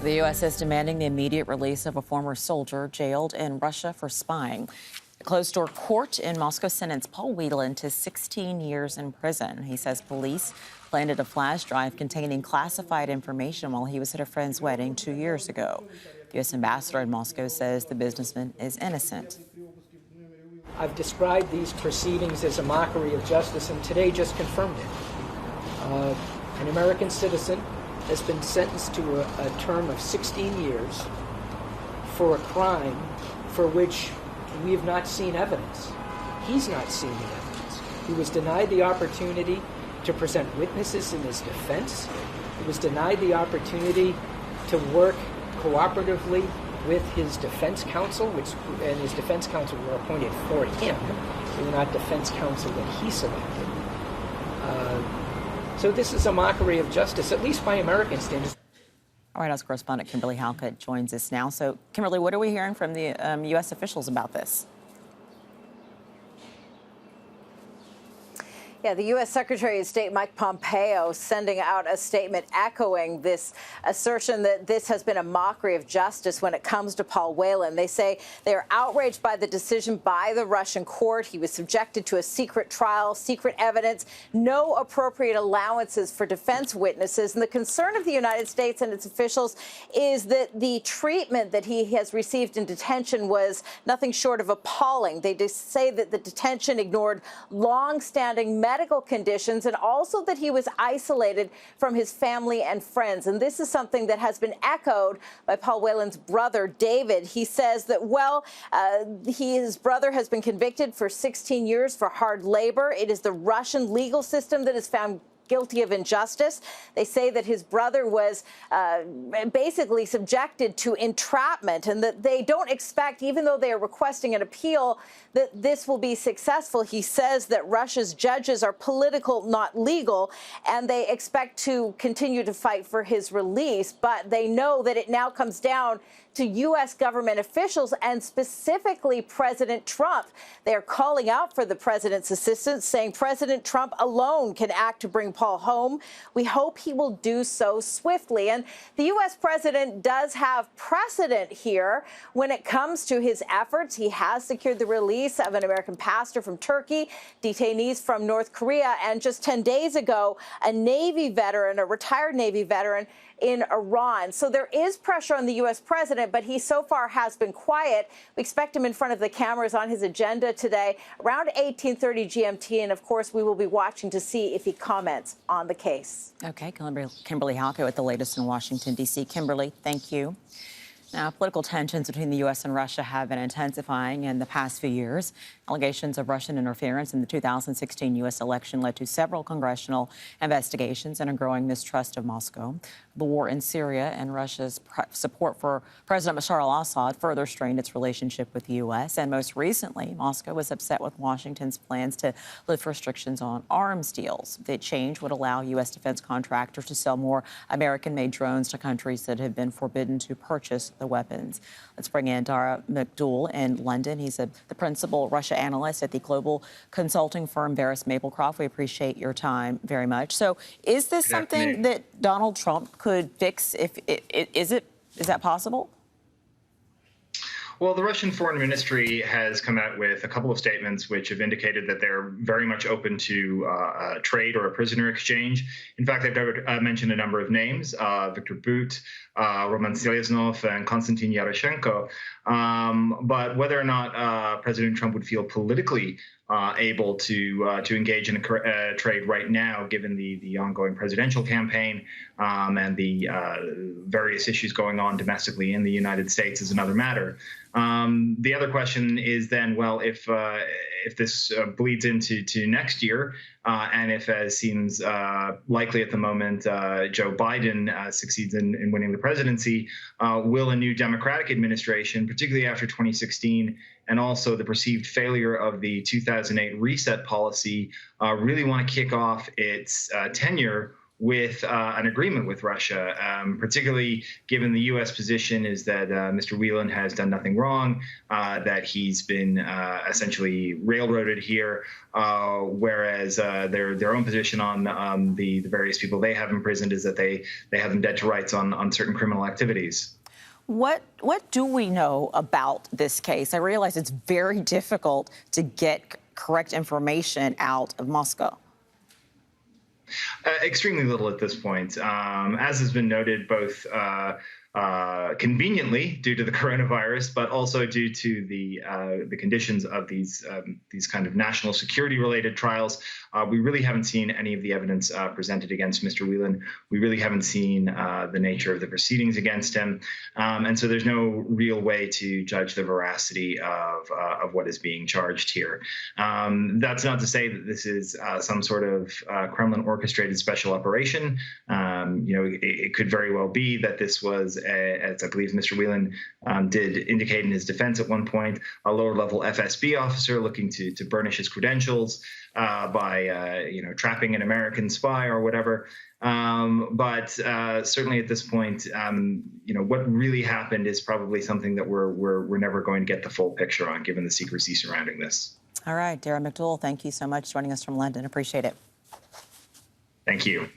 The U.S. is demanding the immediate release of a former soldier jailed in Russia for spying. A closed-door court in Moscow sentenced Paul Whelan to 16 years in prison. He says police planted a flash drive containing classified information while he was at a friend's wedding 2 years ago. The U.S. ambassador in Moscow says the businessman is innocent. I've described these proceedings as a mockery of justice, and today just confirmed it. An American citizen has been sentenced to a term of 16 years for a crime for which we have not seen evidence. He's not seen the evidence. He was denied the opportunity to present witnesses in his defense. He was denied the opportunity to work cooperatively with his defense counsel, and his defense counsel were appointed for him. They were not defense counsel that he selected. So this is a mockery of justice, at least by American standards. All right, House correspondent Kimberly Halkett joins us now. So, Kimberly, what are we hearing from the U.S. officials about this? Yeah, the U.S. Secretary of State Mike Pompeo sending out a statement echoing this assertion that this has been a mockery of justice when it comes to Paul Whelan. They say they are outraged by the decision by the Russian court. He was subjected to a secret trial, secret evidence, no appropriate allowances for defense witnesses. And the concern of the United States and its officials is that the treatment that he has received in detention was nothing short of appalling. They just say that the detention ignored long-standing medical conditions and also that he was isolated from his family and friends. And this is something that has been echoed by Paul Whelan's brother, David. He says that, his brother has been convicted for 16 years for hard labor. It is the Russian legal system that has found guilty of injustice. They say that his brother was basically subjected to entrapment and that they don't expect, even though they are requesting an appeal, that this will be successful. He says that Russia's judges are political, not legal, and they expect to continue to fight for his release. But they know that it now comes down to U.S. government officials and specifically President Trump. They are calling out for the president's assistance, saying President Trump alone can act to bring Paul home. We hope he will do so swiftly. And the U.S. president does have precedent here when it comes to his efforts. He has secured the release of an American pastor from Turkey, detainees from North Korea, and just 10 days ago, a Navy veteran, a retired Navy veteran, in Iran. So there is pressure on the U.S. president, but he so far has been quiet. We expect him in front of the cameras on his agenda today around 18:30 GMT. And of course, we will be watching to see if he comments on the case. Okay, Kimberly Halkett with the latest in Washington, D.C. Kimberly, thank you. Now, political tensions between the U.S. and Russia have been intensifying in the past few years. Allegations of Russian interference in the 2016 U.S. election led to several congressional investigations and a growing mistrust of Moscow. The war in Syria and Russia's support for President Bashar al-Assad further strained its relationship with the U.S. And most recently, Moscow was upset with Washington's plans to lift restrictions on arms deals. The change would allow U.S. defense contractors to sell more American-made drones to countries that have been forbidden to purchase the weapons. Let's bring in Dara McDougall in London. He's the principal Russia analyst at the global consulting firm Varus Maplecroft. We appreciate your time very much. So is this something that Donald Trump could fix? Is that possible? Well, the Russian Foreign Ministry has come out with a couple of statements which have indicated that they're very much open to trade or a prisoner exchange. In fact, they've mentioned a number of names, Viktor Bout, Roman Seleznov, and Konstantin Yaroshenko. But whether or not President Trump would feel politically able to engage in a trade right now, given the ongoing presidential campaign and the various issues going on domestically in the United States, is another matter. The other question is then, well, if this bleeds into next year, and if, as seems likely at the moment, Joe Biden succeeds in winning the presidency, will a new Democratic administration, particularly after 2016, and also the perceived failure of the 2008 reset policy, really want to kick off its tenure with an agreement with Russia, particularly given the U.S. position is that Mr. Whelan has done nothing wrong, that he's been essentially railroaded here, whereas their own position on the various people they have imprisoned is that they have them dead to rights on certain criminal activities. What do we know about this case? I realize it's very difficult to get correct information out of Moscow. Extremely little at this point. As has been noted, both conveniently due to the coronavirus, but also due to the conditions of these kind of national security related trials. We really haven't seen any of the evidence presented against Mr. Whelan. We really haven't seen the nature of the proceedings against him. And so there's no real way to judge the veracity of what is being charged here. That's not to say that this is some sort of Kremlin orchestrated special operation. It could very well be that this was, as I believe Mr. Whelan did indicate in his defense at one point, a lower level FSB officer looking to burnish his credentials by trapping an American spy or whatever. But certainly at this point, what really happened is probably something that we're never going to get the full picture on, given the secrecy surrounding this. All right, Darren McDowell, thank you so much for joining us from London. Appreciate it. Thank you.